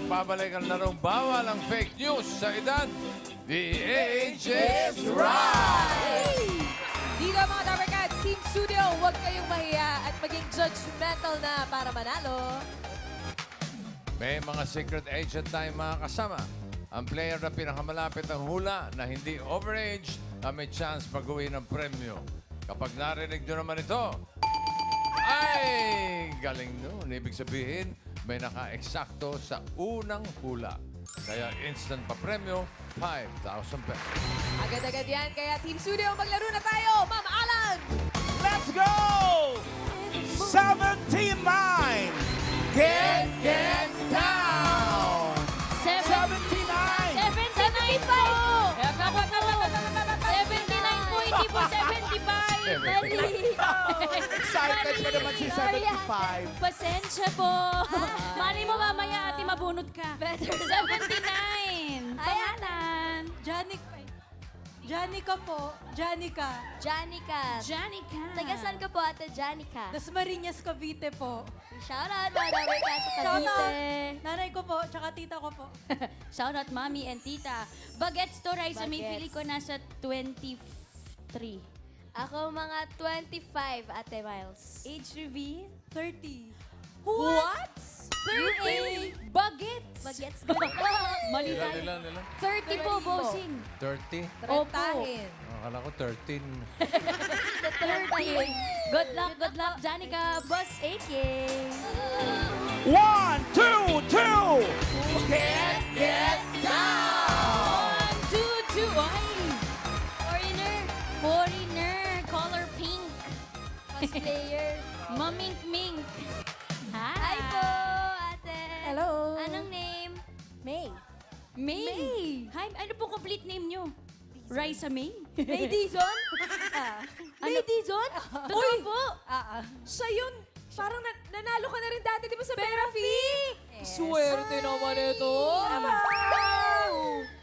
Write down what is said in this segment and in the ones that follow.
Nagbabalik ang larong bawal ang fake news sa edad. The age is right! Dito mga Dapper Cats, Team Studio, huwag kayong mahiya at maging judgmental na para manalo. May mga secret agent tayong mga kasama. Ang player na pinakamalapit ang hula na hindi overage na may chance pag-uwi ng premyo. Kapag narinig nyo naman ito, ay galing nun. Ibig sabihin, may naka-eksakto sa unang hula. Kaya instant pa premyo, 5,000 pesos. Agad-agad yan, kaya Team Studio, maglaro na tayo! Ma'am Alan! Let's go! 79! Get down! 79! 79 po! 79 po, hindi po 75! Mali! Excited na naman si 75. Pasensya po! Mali mo mamaya, ate, mabunot ka. 79! Pangalan? Janica po. Janica. Janica. Janica. Taga saan ka po, Ate Janica? Dasmariñas, Cavite po. Shoutout, mga Dapper Cats sa Shoutout. Cavite. Nanay ko po, tsaka tita ko po. Shout out, mommy and tita. Bagets to rice, may Bagets. pili ko nasa 23. Ako mga 25, Ate Miles. Age reveal? 30. What? 30! Bagets! Bagets. Mali Ilan, tayo. ilan? 30 po, bossing. 30? Opo. Trentahin. Akala ko 13. 30. Good luck, Janica. Boss AK. 1, 2, 2! Get down! 1, 2, 2. Ay! Foreigner. Foreigner. Color pink. Cosplayer. Mamink-mink. Hi. Hi po, Ate. Hello. Anong name? May. May. Hi. Ano pong complete name nyo? Raisa May? May Dizon? May Dizon? Totoo po. Siya yun. Parang nanalo ka na rin dati, di ba, sa Pera Fee? Swerte naman ito.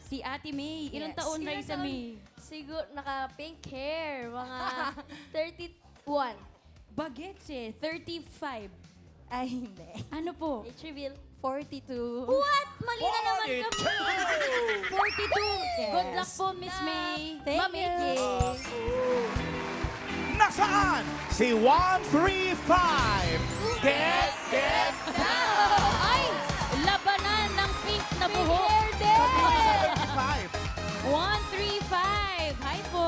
Si Ate May. Ilang Yes. taon, Ilang Raisa taon? May? Siguro naka-pink hair. Mga 31. Bagets eh. 35. Ay, hindi. Ano po? Age reveal. 42. What? Mali na naman kami. 42. Yes. Good luck po, Miss May. Thank Ma'am you. AJ. Nasaan? Si 135! Get down! Ay! Labanan ng pink na buhok. Hair din! 75! 135. Hi po.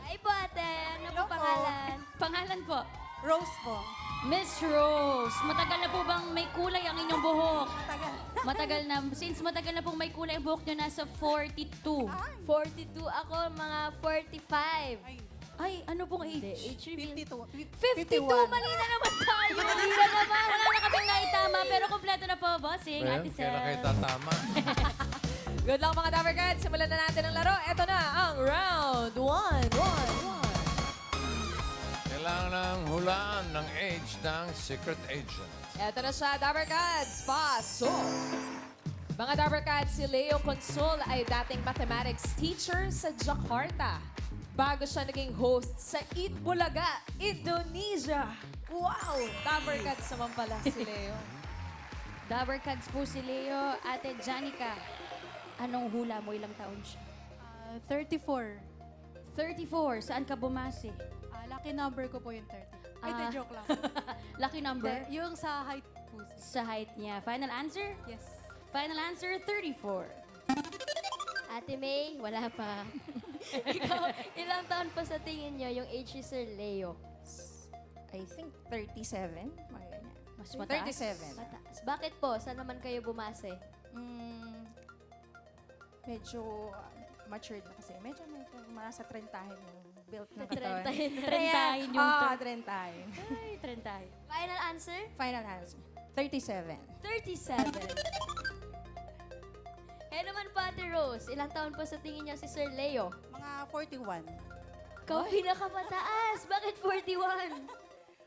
Ay po, Ate. Ano po pangalan? Pangalan po? Rose po. Miss Rose. Matagal na po bang may kulay ang inyong buhok? Tagal. Matagal na. Since matagal na pong may kulay ang buhok nyo, nasa 42. 42 ako, mga 45. Ay, ano pong age? Age reveal. 52. Mali na naman tayo. Mali na naman. Wala na kaming naitama, pero kompleto na po, bossing. Ayan, Ate kaya na kayo Sel. tatama. Good luck mga Dapper Cats. Simulan na natin ang laro. Ito na ang round 1. Kailangan ng hulaan ng age ng secret agent. Ito na siya, Dapper Cats. Pasok! Mga Dapper Cats, si Leo Consol ay dating mathematics teacher sa Jakarta. Bago siya naging host sa Eat Bulaga, Indonesia. Wow! Dapper Cats naman pala si Leo. Dabber Cats po si Leo. Ate Janica, anong hula mo? Ilang taon siya? 34. 34. Saan ka bumase? Lucky number ko po yung 30. Ay, Ah. joke lang. Lucky number? Hindi, yung sa height po. Sa height niya. Final answer? Yes. Final answer, 34. Ate May, wala pa. Ikaw, ilang taon pa sa tingin nyo yung age ni Sir Leo? I think 37. Mga ganyan. Mas mataas. 37. Mataas. Bakit po? Saan naman kayo bumase? Medyo matured na kasi. Medyo nasa 30 yung built ng katawan. 30 na. Trentahin yung Ah, ter- 30. Ay, trentahin. Final answer? Final answer. 37. 37. Kaya naman po, Ate Rose, ilang taon po sa tingin niyo si Sir Leo? Mga 41. Ikaw pinakamataas. Bakit 41?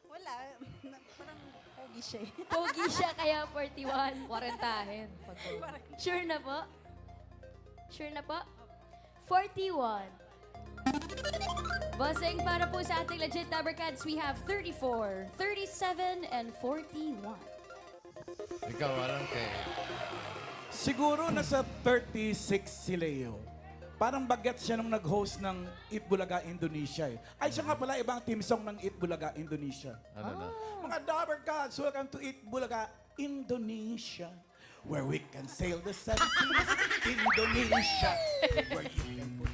Wala. Parang pogi siya eh. Pogi siya kaya 41. Warentahin. Sure na po? Sure na po? 41. Bossing, para po sa ating legit Dabber Cats, we have 34, 37, and 41. Ikaw, alam kay... Siguro nasa 36 si Leo. Parang bagets siya nung nag-host ng Eat Bulaga Indonesia eh. Ay, siya nga pala ibang team song ng Eat Bulaga Indonesia. Ano na? Mga Dabber Gods, welcome to Eat Bulaga Indonesia. Where we can sail the seven seas. Indonesia. Where you can put...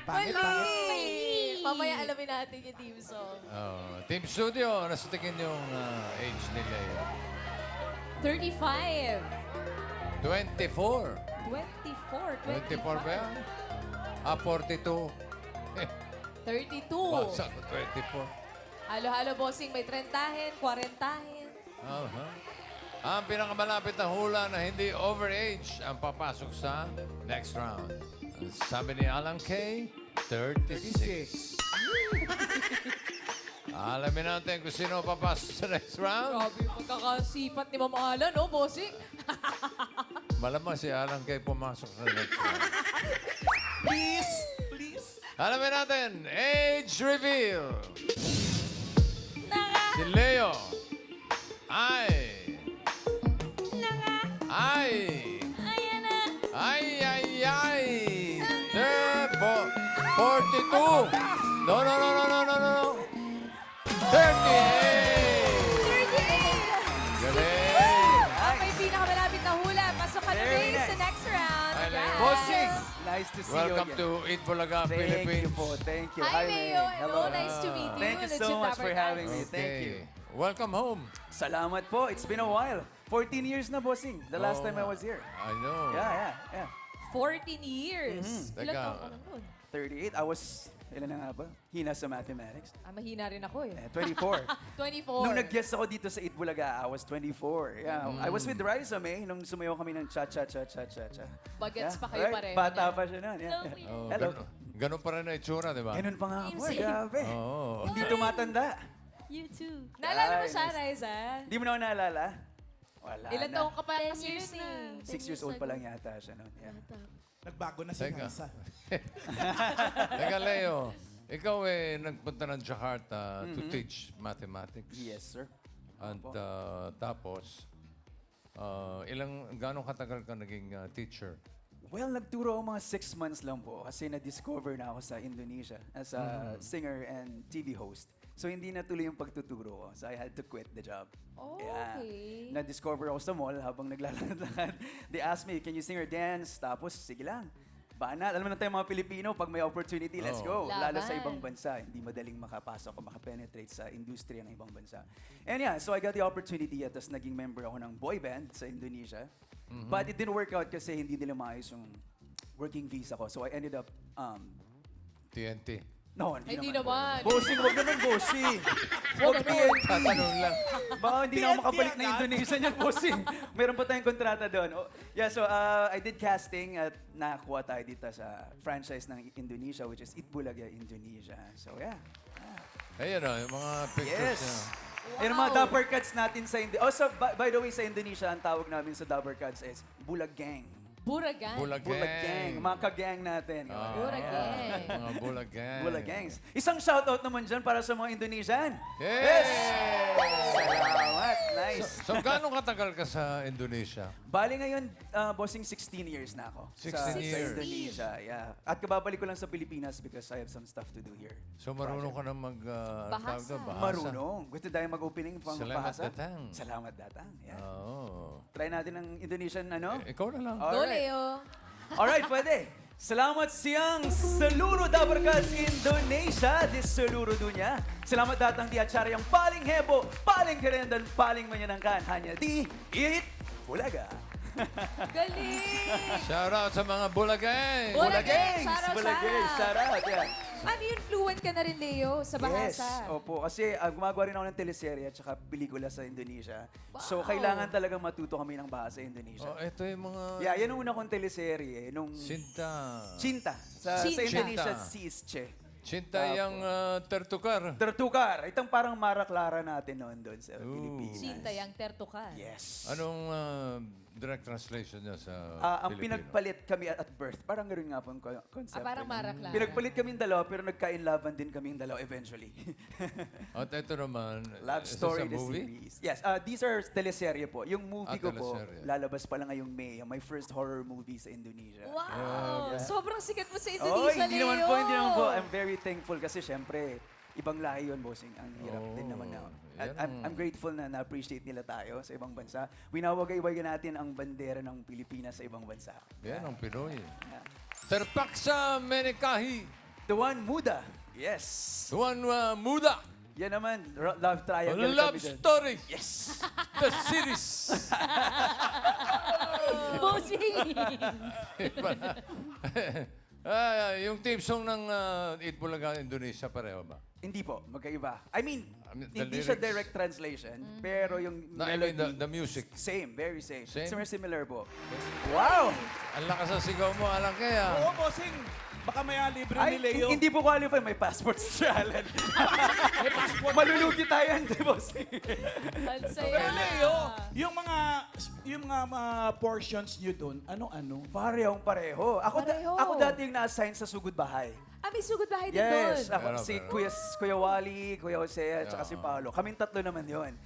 Pangit, pangit. Mamaya alamin natin yung team song. Oh, Team Studio, nasa tingin yung age ni Leo? 35. 24. 24. 24 ba yan? 42. 32. Basa ko, 24. Halo-halo, bossing. May 30, 40. Uh-huh. Ang pinakamalapit na hula na hindi overage ang papasok sa next round. Ang sabi ni Alan K, 36. Alamin natin kung sino papasok sa next round. Grabe yung pagkakasipat ni Ma'am Alan, no, bossing? Malamang si Alan K pumasok sa next round. Please, please. Alamin natin, age reveal. Si Leo ay... Ay! 42! No! 38! Galing! Ang may pinakamalapit na hula. Pasok ka na Very rin sa nice. next round. Hi, Leo. Yes. Bossing, nice to see Welcome you to again. Eat Bulaga, Thank Philippines. you po, thank you. Hi, Leo. Lane. Hello. Nice to meet you. Thank you Legit so much for Dabber having Cats. me. Thank you. Welcome home. Salamat po. It's been a while. 14 years na, bossing. The last Oo time I nga. was here. I know. Yeah. 14 years. Ilan Teka. taon ka na nun? 38. I was, ilan na nga ba? Hina sa mathematics. Mahina rin ako eh. 24. 24. Nung nag-guest ako dito sa Eat Bulaga, I was 24. Yeah. I was with Rizom nung sumayaw kami ng cha-cha-cha-cha-cha-cha. Bagets Yeah, pa kayo right? pareho Bata niyan. pa siya nun. Yeah. Oh, Hello. ganun pa rin na itsura, di ba? Ganun pa nga ako. Grabe. Oo. Hindi tumatanda. You too. Naalala mo Ay, siya, nice. Raiza? Hindi mo na ako naalala? Wala Ilan na. taong ka pa 10 kasi years yun eh. na. 6 years old pa lang yata siya noon. Yeah. Nagbago na si Teka. Hansa. Teka, Leo. Ikaw nagpunta ng Jakarta to teach mathematics. Yes, sir. And Opo. tapos, gano'ng katagal ka naging teacher? Well, nagturo ako mga 6 months lang po kasi na-discover na ako sa Indonesia as a singer and TV host. So, hindi natuloy yung pagtuturo ko. So, I had to quit the job. Oh, Yeah. okay. Na-discover ako sa mall habang naglalakad-lakad. They asked me, can you sing or dance? Tapos, sige lang. Banal. Alam mo na tayo mga Pilipino, pag may opportunity, let's go. Lalo sa Laban. ibang bansa. Hindi madaling makapasok o makapenetrate sa industriya ng ibang bansa. And yeah, so I got the opportunity at tapos naging member ako ng boy band sa Indonesia. But it didn't work out kasi hindi nila maayos yung working visa ko. So I ended up, TNT. no, Hindi naman. Bossing, wag naman bossing. Huwag TNT. Tatanong lang. Baka hindi na ako TNT makabalik na agad. Indonesia niyan, bossing. Meron pa tayong kontrata doon. Oh, yeah, so I did casting at nakakuha tayo dito sa franchise ng Indonesia, which is Eat Bulaga Indonesia. So yeah. Ayun yung mga pictures Yes. niya. Yan ang mga Dapper Cats natin sa Indonesia. Oh, so, by the way, sa Indonesia, ang tawag namin sa Dapper Cats is Bulag Gang. Buragan. Bulag Bulag Gang. Gang. Mga ka-gang natin. Bulag Gang. Mga Bulag Gang. Bulag Gangs. Isang shoutout naman dyan para sa mga Indonesian. Yes! Salamat. Nice. So, gano'ng katagal ka sa Indonesia? Bali ngayon, bossing 16 years na ako. 16 sa years. Indonesia, yeah. At kababalik ko lang sa Pilipinas because I have some stuff to do here. So, marunong ka na Bahasa. bahasa? Marunong. Gusto tayo mag-opening pang Salamat bahasa? datang. Salamat datang. Yeah. Oo. Try natin ng Indonesian ano? Ikaw na lang. Go, Alright. Leo. Alright, pwede. Salamat siyang seluruh Dapper Cats Indonesia di seluruh dunia. Selamat datang di acara yang paling heboh, paling keren dan paling menyenangkan hanya di Eat Bulaga. Galing. Shout out sa mga Bulag Gang. Bulag Bulagengs! Shout out, Bulagengs! shout out. Shout out, yeah. Ano yun, fluent ka na rin, Leo, sa Yes, bahasa? opo. Kasi gumagawa rin ako ng teleserye at saka pelikula sa Indonesia. So, Wow. kailangan talagang matuto kami ng bahasa Indonesia. Oh, ito yung mga Yeah, yan ang una kong teleserye. Nung Sinta. Cinta. Sa Cinta. Indonesia, Cinta. Sische. Cinta yung tertukar. Tertukar. Itong parang Mara Clara natin noon doon sa Pilipinas. Sinta yung tertukar. Yes. Anong direct translation niya sa Ang Filipino? pinagpalit kami at birth, parang gano'n nga po ang concept. Parang Marak lang. Pinagpalit kami dalawa, pero nagkainlaban din kami dalawa eventually. At ito naman, Love is this story, a the movie? series. Yes, these are teleserye po. Yung movie ko po, teleserye. lalabas pa lang ngayong May. My first horror movie sa Indonesia. Wow! Sobrang sikat mo sa Oh, Indonesia, hindi Leo! naman po, hindi naman po. I'm very thankful kasi syempre, ibang lahi yun, bossing. Ang hirap din naman na. At I'm grateful na na-appreciate nila tayo sa ibang bansa. Winawagay-wagay natin ang bandera ng Pilipinas sa ibang bansa. Yan ang Pinoy. Terpaksa Menikahi. The one muda. Yes. Tuan Muda. Yan naman, love triangle Love kami dyan. Story. Yes. The series. Bossing! Yung team song ng Eat Bulaga Indonesia, pareho ba? Hindi po, magkaiba. I mean, the hindi siya lyrics. direct translation, pero yung No, I mean melody, the music. same, very same. Same? Similar po. Wow! Ang lakas ng sigaw mo, alam kaya. Oo, bossing. Baka may libre Ay, ni Leo. hindi po qualify, may passport sa challenge. Malulugi tayo, hindi boss. Ang saya. Pero Leo, yung mga portions nyo doon, ano-ano? Pareho. Pareho. Ako dati yung na-assign sa Sugod Bahay. May sugod bahay din doon. Yes, ako, Pero, si pero. Kuya Wally, Kuya Jose, at saka si Paolo. Kaming tatlo naman yon.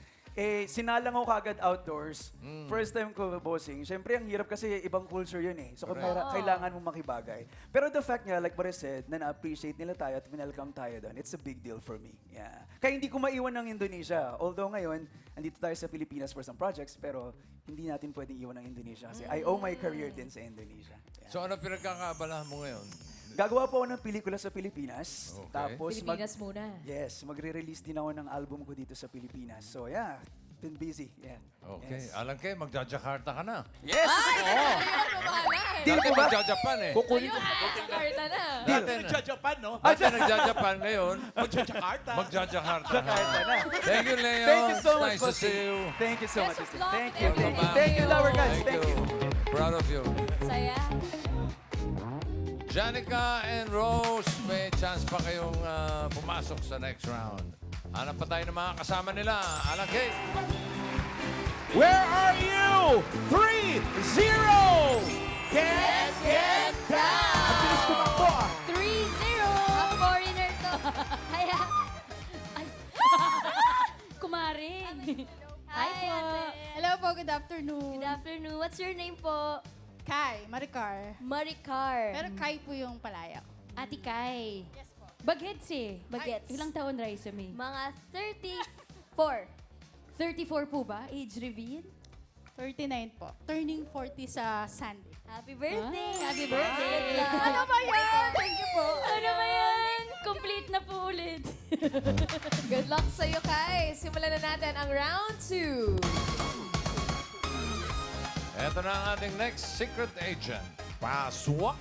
Sinalang ako kagad outdoors. First time ko bossing. Siyempre, ang hirap kasi ibang culture yun eh. So, kailangan mo makibagay. Pero the fact nga, like what I said, na na-appreciate nila tayo at welcome tayo doon, it's a big deal for me. Yeah. Kaya hindi ko maiwan ng Indonesia. Although ngayon, andito tayo sa Pilipinas for some projects, pero hindi natin pwedeng iwan ng Indonesia kasi I owe my career din sa Indonesia. Yeah. So ano pinagkakaabalahan mo ngayon? Gagawa po ako ng pelikula sa Pilipinas. Okay. Tapos Pilipinas muna. Yes, magre-release din ako ng album ko dito sa Pilipinas. So yeah, been busy. Yeah. Okay. Yes. Alam kayo, magja-Jakarta ka na. Yes! Dati magja-Japan eh. Kukunin ko. Jakarta na. Dati Japan, no? Dati nagja-Japan ngayon. Jakarta. Magja-Jakarta. Jakarta na. Thank you, Leo. Thank you so much, Nice to Bossing. see you. Thank you so Best much. of luck Thank with you. everything. Thank you, Lower Guys. Thank Thank you. you. Proud of you. Saya. Janica and Rose, may chance pa kayong pumasok sa next round. Hanap pa tayo ng mga kasama nila. Alang Kate. Where are you? 3-0! Get down! Ang bilis tumakbo ah. 3-0! Foreigner to. Kaya, Kumarin! hi, ate. Hello po, good afternoon. Good afternoon. What's your name po? Kai, Maricar. Maricar. Pero Kai po yung palaya ko. Ate Kai. Yes po. Bagets eh. Bagets. Ilang taon, Raisa May? Mga 34. 34 po ba? Age reveal? 39 po. Turning 40 sa Sunday. Happy birthday! Happy birthday! Ano ba yan? Thank you po. Ano ba yan? Complete na po ulit. Good luck sa'yo, Kai. Simulan na natin ang round 2. Ito na ang ating next secret agent. Paswak.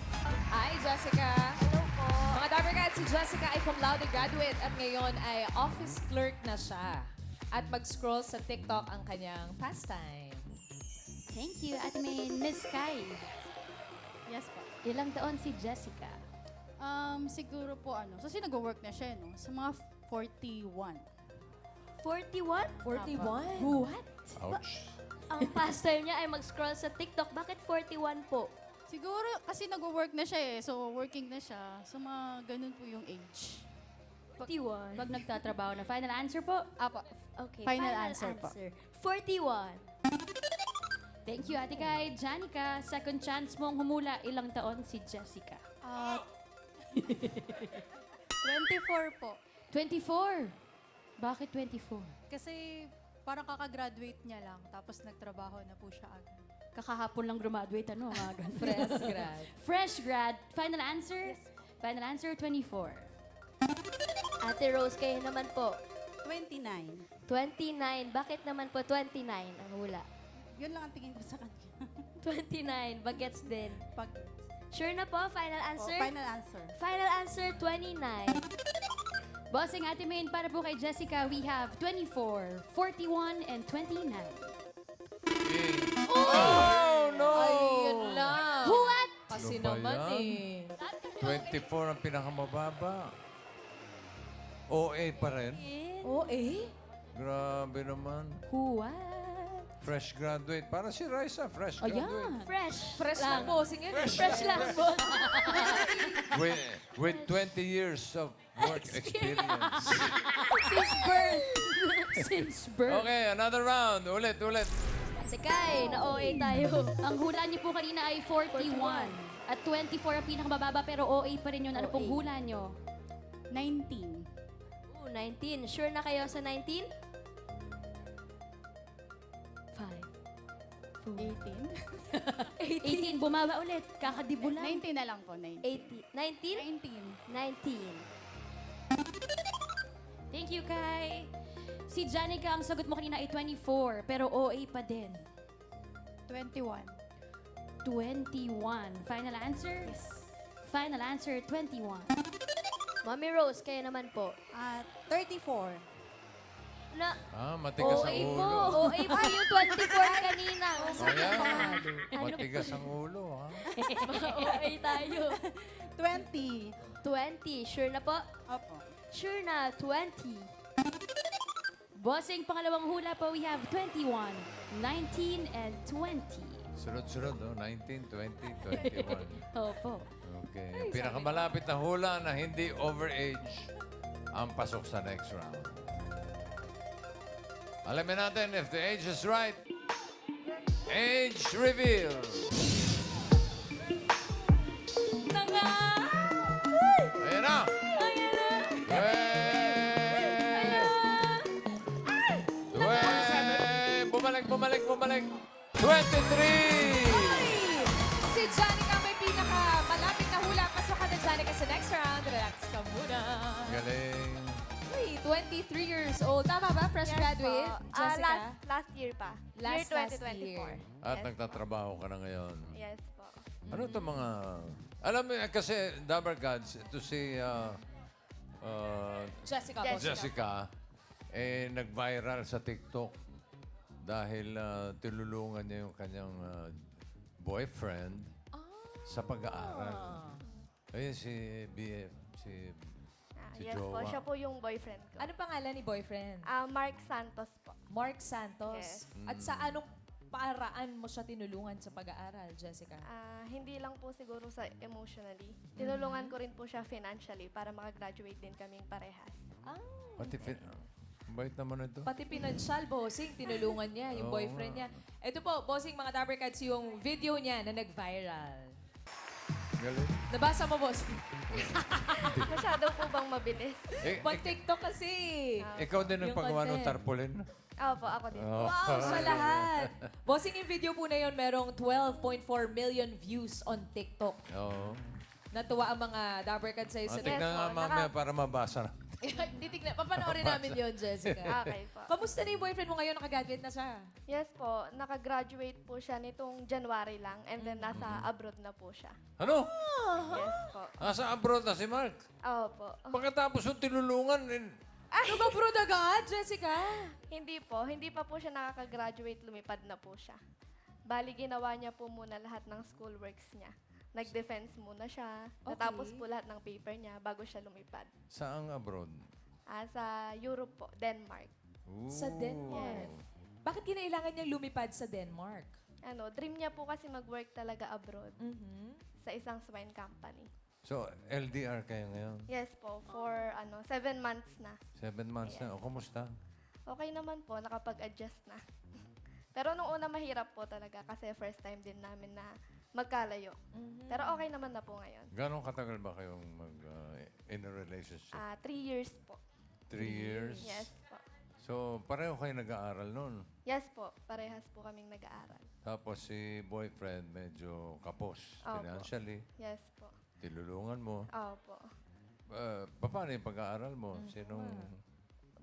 Hi, Jessica. Hello po. Mga Dapper Cats, si Jessica ay cum laude graduate at ngayon ay office clerk na siya. At mag-scroll sa TikTok ang kanyang pastime. Thank you, Ate May. Miss Kai. Yes po. Ilang taon si Jessica? Siguro po kasi nag-work na siya, no? Sa mga 41. 41? 41. What? Ouch. Ang pastime niya ay mag-scroll sa TikTok. Bakit 41 po? Siguro kasi nag-work na siya eh. So, working na siya. So, mga ganun po yung age. 41. Pag nagtatrabaho na. Final answer po? Apo. Okay, Final answer po. 41. Thank you, Ate Kai. Janica, second chance mong humula. Ilang taon si Jessica? 24 po. 24. Bakit 24? Kasi parang kakagraduate niya lang. Tapos nagtrabaho na po siya agad. Kakahapon lang graduate, ano? Mga ganun. Fresh grad. Fresh grad. Final answer? Final answer, 24. Ate Rose, kayo naman po. 29. 29. Bakit naman po 29 ang hula? Yun lang ang tingin ko sa kanya. 29. Bagets din. Pag, Sure na po? Final answer? final answer. Final answer, 29. Bossing Ate Main, para po kay Jessica, we have 24, 41, and 29. Oh, no! Ayun lang. What? Kasi Ano ba naman yan? eh. 24 ang pinakamababa. OA pa rin. Oh, eh? Grabe naman. What? Fresh graduate. Para si Raisa, fresh graduate. Ayan. Fresh. Fresh lang bossing yun. Fresh lang, boss. With 20 years of work experience. Since birth. Since birth. Okay, another round. Ulit. Si Kai, na-OA tayo. Ang hula niyo po kanina ay 41. At 24 ang pinakamababa pero OA pa rin yun. Ano pong OA. hula niyo? 19. 19. Sure na kayo sa 19? 5. 18. 18, bumaba ulit. Kakadibo lang. 19 na lang po, 19. 19? 19. 19. Thank you, Kai. Si Janica, ang sagot mo kanina ay 24, pero OA pa din. 21. 21. Final answer? Yes. Final answer, 21. Mami Rose, kayo naman po. 34. Na, Matigas ang OA po. ulo. OA po yung 24 kanina. Ayan. Matigas ang ulo, ha? OA tayo. 20. 20. Sure na po? Opo. Sure na, 20. Bossing, pangalawang hula po, we have 21, 19, and 20. Sunod-sunod, no? 19, 20, 21. Opo. Okay. Ang pinakamalapit na hula na hindi overage ang pasok sa next round. Alamin natin if the age is right. Age reveal. Ayan na. Bumalik. 23! Si Janica may pinakamalapit na hula. Pasok ka na, Janica, sa next round. Relax ka muna. Galing. Uy, 23 years old. Tama ba? Fresh graduate? Jessica? Last year pa. Last year 2024. At Yes nagtatrabaho ka na ngayon. Yes po. Ano to mga... Alam mo, kasi Dabber Gods, ito si Jessica. Jessica. bossing. Jessica, nag-viral sa TikTok dahil tinulungan niya yung kanyang boyfriend sa pag-aaral. Ayun si BF, si Yes po, Jowa. siya po yung boyfriend ko. Ano pangalan ni boyfriend? Mark Santos po. Mark Santos. Yes. At sa anong paraan mo siya tinulungan sa pag-aaral, Jessica? Hindi lang po siguro sa emotionally. Tinulungan ko rin po siya financially para makagraduate din kaming parehas. Pati bait naman ito. Pati pinansyal, bossing, tinulungan niya, yung Oo boyfriend nga. niya. Ito po, bossing, mga Dabber Cats, yung video niya na nag-viral. Galing. Nabasa mo, bossing? Masyado po bang mabilis? Pag TikTok kasi. Ikaw din ang Yung paggawa ng content. tarpaulin? Opo, ako din. Oh. Wow, sa lahat. Bossing, yung video po na yun, merong 12.4 million views on TikTok. Oo. Natuwa ang mga Dabber Cats sa'yo sa Tignan nga po, mamaya para mabasa na. Titignan. Papanoorin namin yun, Jessica. Okay po. Kamusta na yung boyfriend mo ngayon? Nakagraduate na siya. Yes po, nakagraduate po siya nitong January lang and then nasa abroad na po siya. Ano? Yes po. Nasa abroad na si Mark. Opo. Pagkatapos yung tinulungan, Ano ba, bro, agad, Jessica? Hindi po, hindi pa po siya nakaka-graduate, lumipad na po siya. Bali, ginawa niya po muna lahat ng schoolworks niya. Nag-defense muna siya, natapos po lahat ng paper niya bago siya lumipad. saang abroad? Sa Europe po, Denmark. Ooh. Sa Denmark. Bakit kinailangan niyang lumipad sa Denmark? Dream niya po kasi mag-work talaga abroad Mm-hmm. sa isang swine company. So, LDR kayo ngayon? Yes po, for 7 months na. 7 months na. O, kumusta? Okay naman po, nakapag-adjust na. Pero nung una mahirap po talaga kasi first time din namin na magkalayo. Pero okay naman na po ngayon. Gano'ng katagal ba kayong in a relationship? 3 years po. 3 years? Yes po. So, pareho kayo nag-aaral noon. Yes po, parehas po kaming nag-aaral. Tapos si boyfriend medyo kapos Opo. financially. Yes po. Tinulungan mo. Opo. Paano yung pag-aaral mo? Sinong...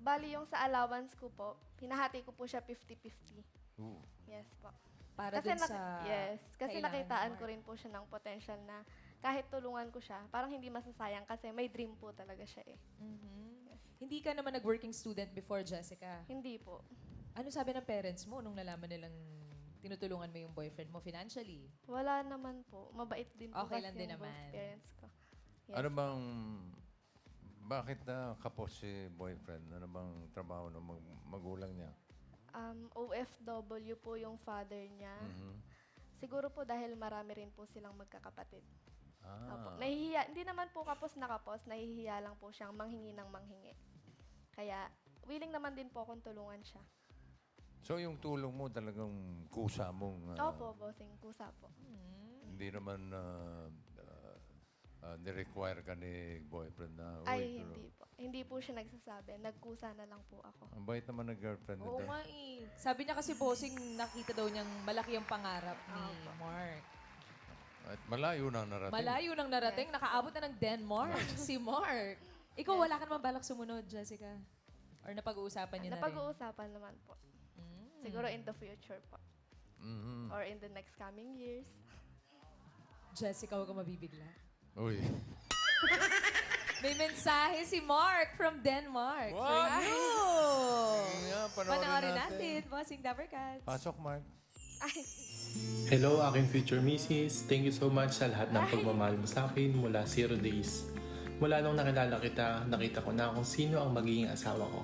Bali yung sa allowance ko po, pinahati ko po siya 50-50. Ooh. Yes po. Para dun sa yes, kasi kailangan nakitaan mo. ko rin po siya ng potential na kahit tulungan ko siya, parang hindi masasayang kasi may dream po talaga siya eh. Hindi ka naman nag-working student before, Jessica. Hindi po. Ano sabi ng parents mo nung nalaman nilang tinutulungan mo yung boyfriend mo financially? Wala naman po. Mabait din po Okay kasi lang din yung both naman. parents ko. Yes. Ano bang... Bakit na kapos si boyfriend? Ano bang trabaho ng magulang niya? OFW po yung father niya. Siguro po dahil marami rin po silang magkakapatid. Opo. Nahihiya, hindi naman po kapos na kapos, nahihiya lang po siyang manghingi ng manghingi. Kaya willing naman din po akong tulungan siya. So yung tulong mo talagang kusa mong... Opo, bossing, kusa po. Hindi naman ni-require ka ni boyfriend na... "Uy, Ay, pero hindi po. Hindi po siya nagsasabi. Nagkusa na lang po ako. Ang bait naman ng girlfriend Oo nito. nga eh. Sabi niya kasi bossing, nakita daw niyang malaki ang pangarap ni Mark. At malayo na narating. Malayo nang narating, nakaabot na ng Denmark si Mark. Ikaw, wala ka naman balak sumunod, Jessica? Or napag-uusapan niyo na rin? Napag-uusapan naman po. Siguro in the future po. Mhm. Or in the next coming years. Jessica, huwag ka mabibigla. Uy. May mensahe si Mark from Denmark. What? For you! Yeah, Panoorin natin, Bossing Dabarkads. Pasok, Mark. Hello, aking future Mrs. Thank you so much sa lahat ng pagmamahal mo sa akin mula 0 days. Mula nung nakilala kita, nakita ko na kung sino ang magiging asawa ko.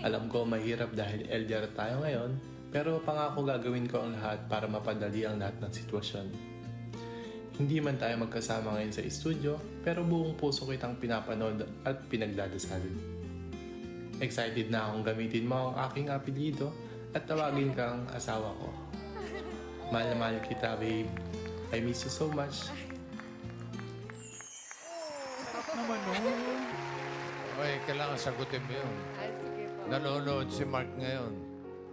Alam ko mahirap dahil LDR tayo ngayon, pero pangako gagawin ko ang lahat para mapadali ang lahat ng sitwasyon. Hindi man tayo magkasama ngayon sa studio, pero buong puso kitang pinapanood at pinagdadasal. Excited na akong gamitin mo ang aking apelyido at tawagin kang asawa ko. Mahal na mahal kita, babe. I miss you so much. Uy, kailangan sagutin mo yun. Ay, sige po. Nanonood si Mark ngayon.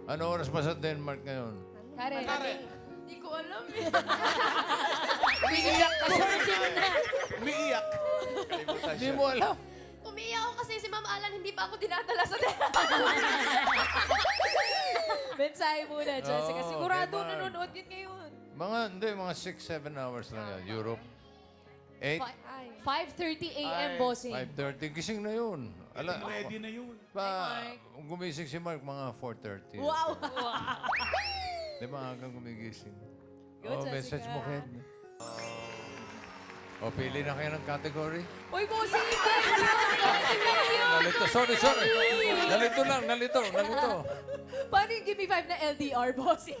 Ano oras ba sa Denmark ngayon? Karen. Hindi ko alam eh. Umiiyak ka sa Umiiyak. Hindi mo alam. Umiiyak ako kasi si Ma'am Alan hindi pa ako dinadala sa Mensahe muna, Jessica. Oo, Sigurado kay Mark. nanonood yun ngayon. Mga 6-7 hours lang yan. Europe. 8? Ay. 5:30 a.m. Bossing. 5:30. Gising na yun. Ready na yun. Kung gumising si Mark, mga 4:30. Wow! Di ba hanggang gumigising? Go, Message Jessica. mo, Ken. Pili na kayo ng category. Uy, Bossing! Nalito. Sorry. Nalito. Paano yung Give Me 5 na LDR, Bossing?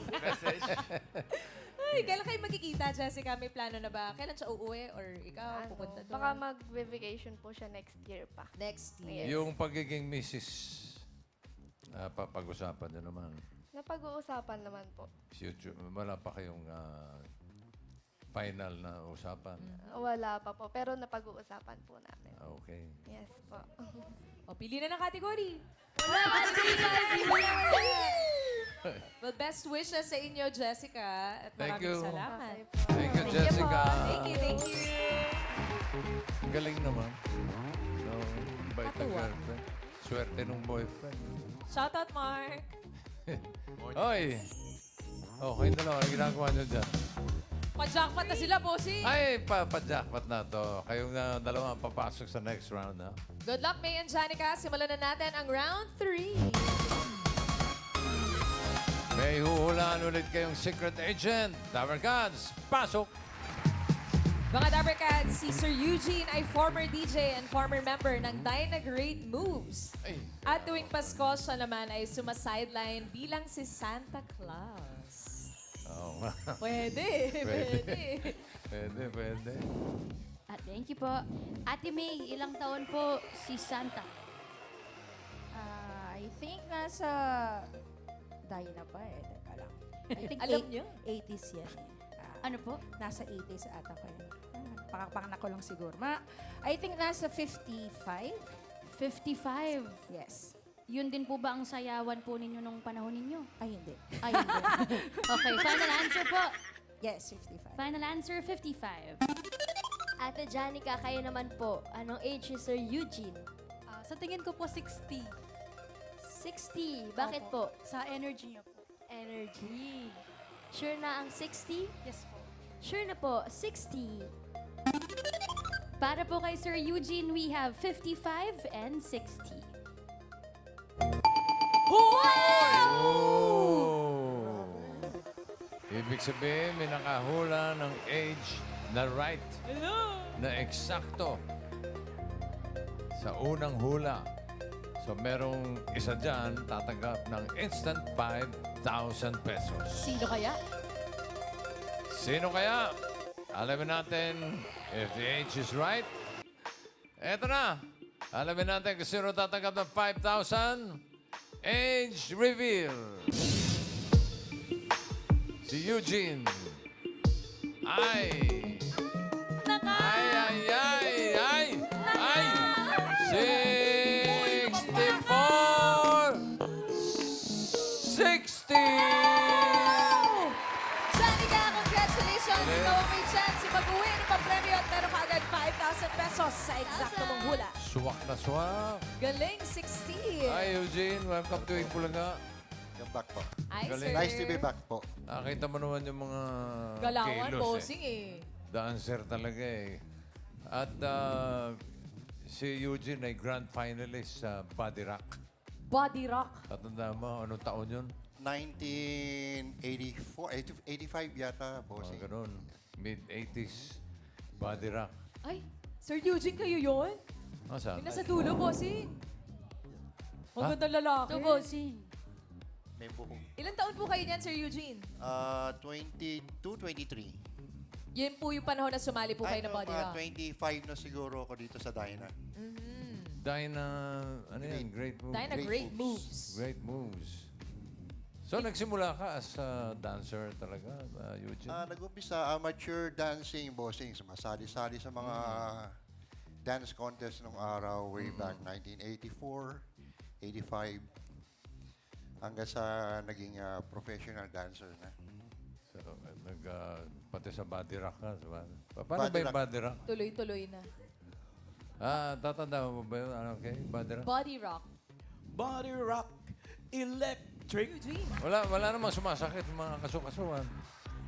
Ay, kailan kayo magkikita, Jessica? May plano na ba? Kailan siya uuwi? Or ikaw, pupunta doon? Baka mag-vacation po siya next year pa. Next Yes. year. Yung pagiging Mrs. Pag-usapan na naman. Napag-uusapan naman po. Future, wala pa kayong final na usapan. Wala pa po, pero napag-uusapan po namin. Okay. Yes po. O, pili na ng category. Well, best wishes sa inyo, Jessica. At Thank maraming you. salamat. Okay po. Thank you, Thank Jessica. Thank you. Ang galing naman. No, bait na Katuwa. girlfriend. Swerte nung boyfriend. Shoutout, Mark. Oy! Kayong dalawa, ano ginagawa nyo dyan? Pa-jackpot na sila, Bossing. Ay, pa-jackpot na to. Kayong dalawa papasok sa next round, ha? Good luck, May and Janica. Simulan na natin ang round 3. May huhulaan ulit kayong secret agent. Dabarkads, pasok! Mga Dabarkads, si Sir Eugene ay former DJ and former member ng Dyna Great Moves. Ay, At tuwing Pasko, siya naman ay sumasideline bilang si Santa Claus. oo nga. Pwede. Pwede. Thank you po. Ate May, ilang taon po si Santa? I think nasa... Dahil na pa eh. Teka lang. I think Alam niyo? 80s yan eh. Ano po? Nasa 80s ata ko yun. Panganak ko lang siguro. I think nasa 55. 55. Yes. Yun din po ba ang sayawan po ninyo nung panahon ninyo? Ay, hindi. Ay, hindi. Okay, final answer po. Yes, 55. Final answer, 55. Ate Janica, kayo naman po. Anong age si Sir Eugene? Sa tingin ko po 60. 60. Bakit po? Sa energy niya po. Energy. Sure na ang 60? Yes po. Sure na po, 60. Para po kay Sir Eugene, we have 55 and 60. Oh! Ibig sabihin, may nakahula ng age na right. Na eksakto. Sa unang hula, So, merong isa dyan tatanggap ng instant 5,000 pesos. Sino kaya? Sino kaya? Alamin natin if the age is right. Eto na. Alamin natin kung sino tatanggap ng 5,000. Age reveal. Si Eugene. Ay. Ay. 64. 60. Janica, congratulations! Ikaw ang may chance mag-uwi ng pampremyo at meron ka agad 5,000 pesos sa eksakto mong hula. Suwak na suwak. Galing, 60. Hi, Eugene. Welcome to Ipulaga. Welcome back po. Hi, Galing. sir. Nice to be back po. Nakita mo naman yung mga Galawan, kilos bossing eh. Dancer talaga eh. At si Eugene ay grand finalist sa Body Rock. Body rock. Tatanda mo, anong taon yun? 1984, 85 yata po. Mga ganun. Mid-80s. Body Rock. Ay, Sir Eugene, kayo yun? Saan? Yung nasa dulo, bossing. Ang Ha? ganda lalaki. Ito, bossing. May buhok. Ilan taon po kayo niyan, Sir Eugene? 22, 23. Yun po yung panahon na sumali po kayo Ay, ng no, Body mga Rock. 25 na siguro ako dito sa Dyna. Dyna, ano yan? Great moves. Dahil na great moves. Great moves. So, nagsimula ka as a dancer talaga, Eugene? Nag-umpisa amateur dancing, bossing. Sumasali-sali sa mga dance contest nung araw way back 1984, 85. Hanggang sa naging professional dancer na. So, pati sa Body Rock ka. Paano Body ba yung Rock. Body Rock? Tuloy-tuloy na. Tatanda mo ba yun? Okay, Body Rock? Body rock. Body rock, electric. Eugene. Wala namang sumasakit mga kasukasuan.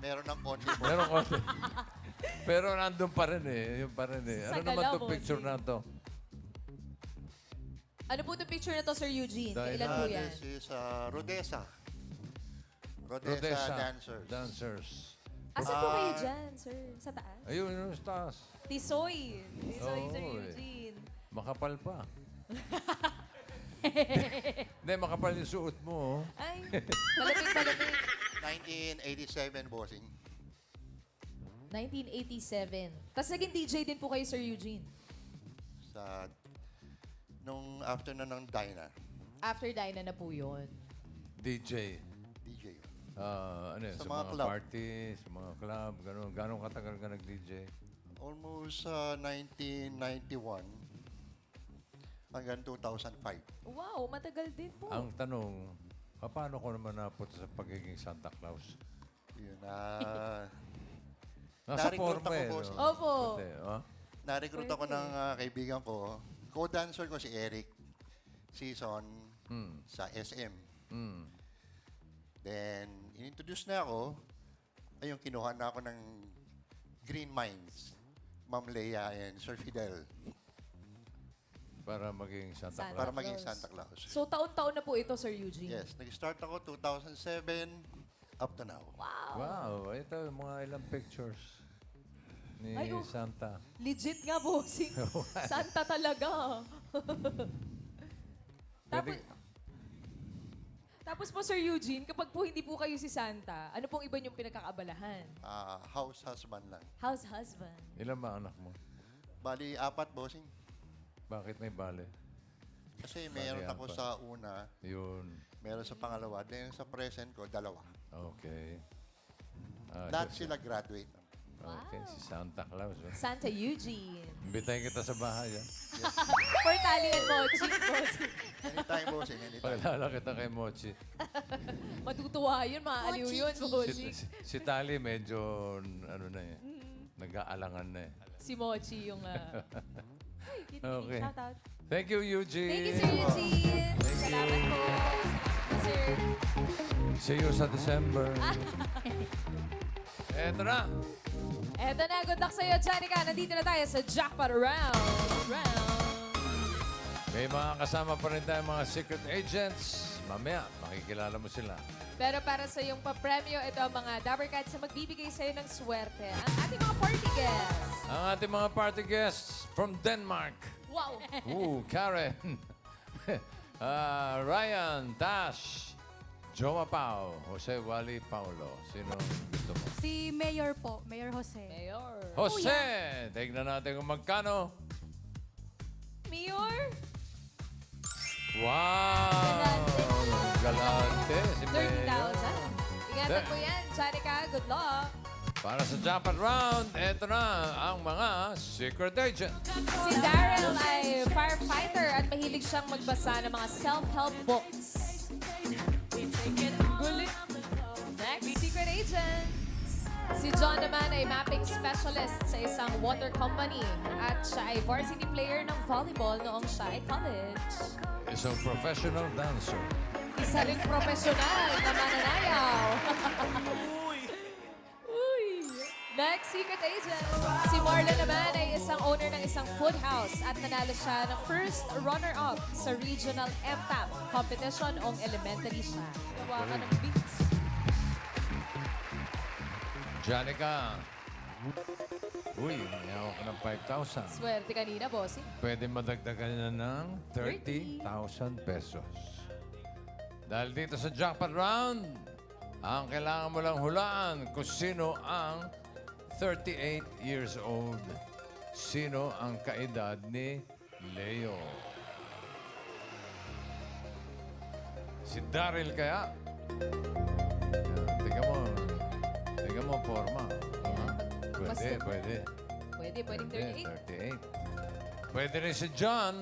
Meron ng konti po. Meron konti. Pero nandun pa rin eh. Yun pa rin eh. Sa Ano naman galaw, itong picture bossing. na to? Ano po itong picture na to, Sir Eugene? Dahil Kailan po yan? This is Rodessa. Rodessa Dancers. Dancers. Asan po kayo dyan, sir? Sa taas? Ayun, yung stars. Tisoy. Tisoy, Sir Oo, eh. Eugene. Makapal pa. Hindi, makapal yung suot mo. Oh. Ay, malapit. 1987, bossing. 1987. Tapos naging DJ din po kayo, Sir Eugene. Nung after na ng Dyna. After Dyna na po yun. DJ. DJ. Ano yun? Sa Sa mga mga club. party, sa mga club, gano'n. Gano'ng katagal ka nag-DJ? Almost 1991 hanggang 2005. Wow, matagal din po. Ang tanong, paano ko naman napunta sa pagiging Santa Claus? Yun, Nasa Na-recruit forma ako, eh. boss. no? Opo. Pati, oh. na-recruit ako ng kaibigan ko. Co-dancer ko si Eric Season sa SM. Mm. Then, inintroduce na ako. Ayun, kinuha na ako ng Green Minds. Ma'am Leia and Sir Fidel. Para maging Santa Claus. Para maging Santa Claus. So, taon-taon na po ito, Sir Eugene? Yes, nag-start ako 2007 up to now. Wow, ito mga ilang pictures ni Ay, oh. Santa. Legit nga, bossing. Santa talaga. Tapos po, Sir Eugene, kapag po hindi po kayo si Santa, ano pong iba niyong pinagkakaabalahan? House husband lang. House husband. Ilan ba anak mo? Bali, 4 bossing. Bakit may bale? Kasi meron ako apat. sa una, Yun. meron sa pangalawa, then sa present ko, 2. Okay. Lahat sila graduate. Okay, si Santa Claus. Oh. Santa Eugene. Imbitahin kita sa bahay. Ah. For Tali and Mochi, bossing. Anytime, bossing, anytime. Paglalala kita kay Mochi. Matutuwa yun, maaaliw yun, bossing. Si Tali medyo, ano na eh, nag-aalangan na eh. Si Mochi yung... Okay. Shout out. Thank you, Eugene. Thank you, Sir Eugene. Salamat po. Sir. See you sa December. Eto na. Eto na, good luck sa'yo, Janica. Nandito na tayo sa Jackpot Round. May mga kasama pa rin tayong mga secret agents. Mamaya, makikilala mo sila. Pero para sa iyong papremyo, ito ang mga Dabber Cats na magbibigay sa'yo ng swerte. Ang ating mga party guests. Ang ating mga party guests from Denmark. Wow! Ooh, Karen. Ryan, Tash, Joma Pao, Jose Wally Paulo. Sino gusto mo? Si Mayor po, Mayor Jose. Mayor. Jose! Tignan natin kung magkano. Mayor? Wow! Galante si 30,000. Mayor. Ingatan mo yan, Chanika. Good luck. Para sa jackpot round, eto na ang mga secret agent. Si Daryl ay firefighter at mahilig siyang magbasa ng mga self-help books. Gulit. Next, secret agent. Si John naman ay mapping specialist sa isang water company at siya ay varsity player ng volleyball noong siya ay college. Isang professional dancer. Isa ring profesional na mananayaw. Next, secret agent. Si Marlon naman ay isang owner ng isang food house at nanalo siya ng first runner-up sa regional MTAP competition noong elementary siya. Gawa ka ng beats. Janica. Uy, hawak ka ng 5,000. Swerte kanina, bossing. Pwede madagdagan na ng 30,000 pesos. Dahil dito sa jackpot round, ang kailangan mo lang hulaan kung sino ang 38 years old. Sino ang kaedad ni Leo? Si Daryl kaya? Tingnan mo, forma. Pwede, pwede. Pwedeng 38. 38. Pwede rin si John.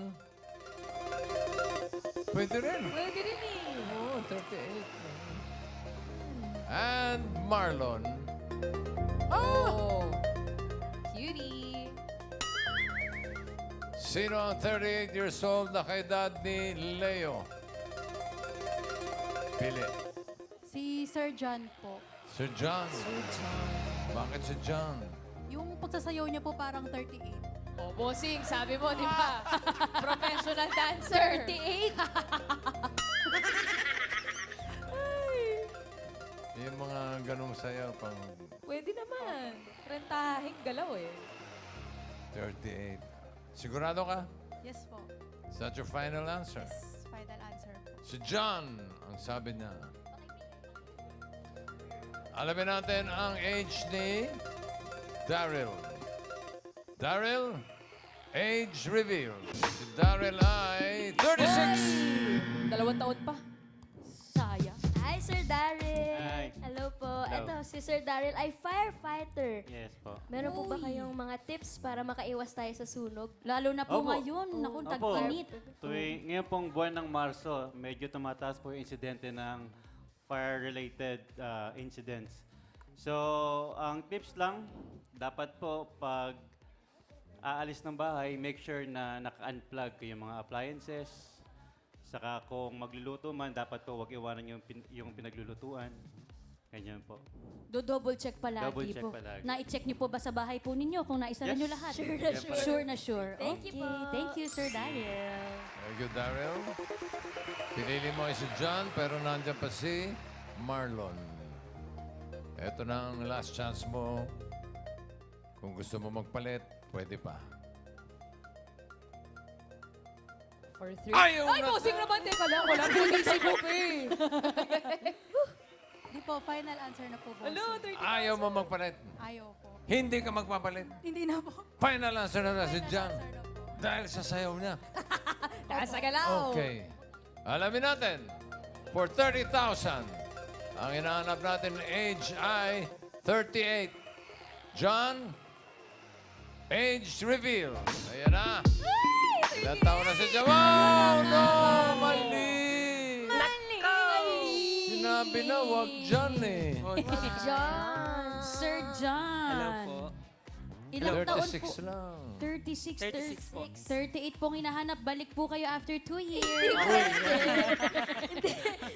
Pwede rin. Pwede rin eh. Oo, 38. And Marlon. Oh. Cutie. Sino ang 38 years old na kaedad ni Leo? Pili. Si Sir John po. Sir John. Bakit si John? Yung pagsasayaw niya po parang 38. Oh, bossing, sabi mo, di ba? Professional dancer. 38. Yung mga ganong sayaw pang Pwede naman. Rentahing galaw eh. 38. Sigurado ka? Yes po. Is that your final answer? Yes, final answer po. Si John, ang sabi niya. Alamin natin ang age ni Daryl. Daryl, age reveal. Si Daryl ay 36. 2 taon pa. Sayang. Hi, Sir Daryl. Hi. Hello po. Hello. Ito, si Sir Daryl ay firefighter. Yes po. Meron po ba kayong mga tips para makaiwas tayo sa sunog? Lalo na po Opo. ngayon. Naku, Opo. tag-init. Ngayon pong buwan ng Marso, medyo tumataas po yung insidente ng fire-related incidents. So, ang tips lang, dapat po pag aalis ng bahay, make sure na naka-unplug yung mga appliances. Saka kung magluluto man, dapat po wag iwanan yung pinaglulutuan. Ganyan po. Do-double check palagi Double check po. palagi. Na-check niyo po ba sa bahay po ninyo kung naisara Yes. niyo lahat? Sure na Yes, sure. Sure na sure. Thank you Okay. po. Thank you, Sir Daryl. Thank you, Daryl. Pinili mo ay si John, pero nandiyan pa si Marlon. Ito na ang last chance mo. Kung gusto mo magpalit, pwede pa. For 3. Ayaw Ay, na- bossing naman. Teka lang. Wala po isip ko eh. Di po, final answer na po, boss. Hello, 30. Ayaw mo magpalit. Ayaw po. Hindi ka magpapalit. Hindi na po. Final answer na si John. Answer na po. Dahil sa sayaw niya. Nasa galaw. Okay. Alamin natin. For 30,000, ang hinahanap natin age ay 38. John, age reveal. Ayan na. Ilan taon na si John? Oh, no! Mali! Sinabi na, wag John eh. Si John. Sir John. Hello po. Ilang taon 36 po? lang. 36, 36 po. 38 pong hinahanap. Balik po kayo after 2 years.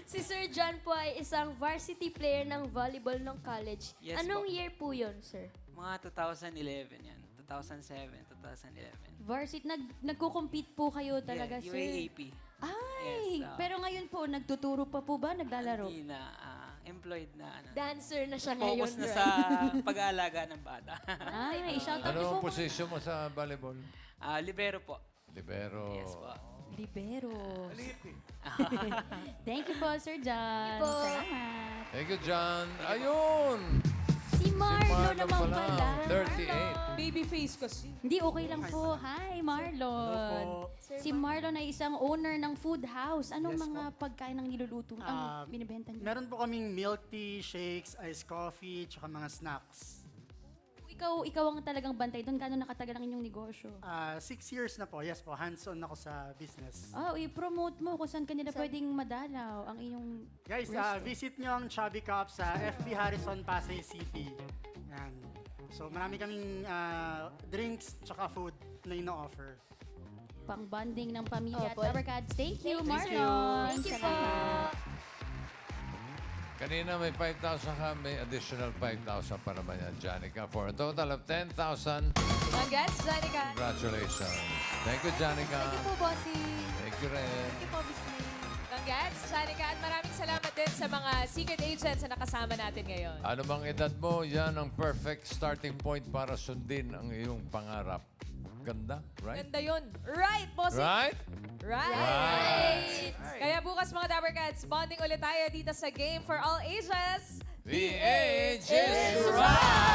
Si Sir John po ay isang varsity player ng volleyball ng college. Yes Anong po. year po yun, sir? Mga 2011 yan. 2007, 2011. Varsity, nagko-compete po kayo talaga, Yeah, sir? UAAP. Ay, Yes, pero ngayon po, nagtuturo pa po ba? Naglalaro? Hindi na employed na. Dancer na siya ngayon, Focus na right? sa pag-aalaga ng bata. Ay, shout out niyo Ano ang po. position mo sa volleyball? Libero po. Libero. Yes po. Libero. Maliit eh. Thank you po, Sir John. po. Salamat. Thank you, John. Ayun! Si Marlo Marlon naman pala. 38. Baby face kasi. Hindi, okay lang po. Hi, Marlon. Si Marlon ay isang owner ng food house. Anong mga pagkain ang niluluto ang binibenta niyo? Meron po kaming milk tea, shakes, iced coffee, tsaka mga snacks. Ikaw ang talagang bantay doon. Gano'n nakatagal ang inyong negosyo? 6 years na po. Yes po, hands-on ako sa business. I-promote mo kung saan kanila pwedeng madalaw ang inyong Guys, resto. visit nyo ang Chubby Cup sa FB Harrison, Pasay City. Yan. So marami kaming drinks tsaka food na ino-offer. Pang-bonding ng pamilya at Opo. Barkads. Thank you, Thank you. Marlon. Thank you po. Salamat. Kanina may 5,000 ka, may additional 5,000 para naman yan, Janica, for a total of 10,000. Congrats, Janica. Congratulations. Thank you, Janica. Thank you po, Bossy. Thank you rin. Thank you po, Bisney. Congrats, Janica. At maraming salamat din sa mga secret agents na nakasama natin ngayon. Ano bang edad mo, yan ang perfect starting point para sundin ang iyong pangarap. Ganda, right? Ganda yun. Right, Bossy. Right? Right. Kaya bukas mga Dabber Cats, bonding ulit tayo dito sa Game for All Ages. The age is right!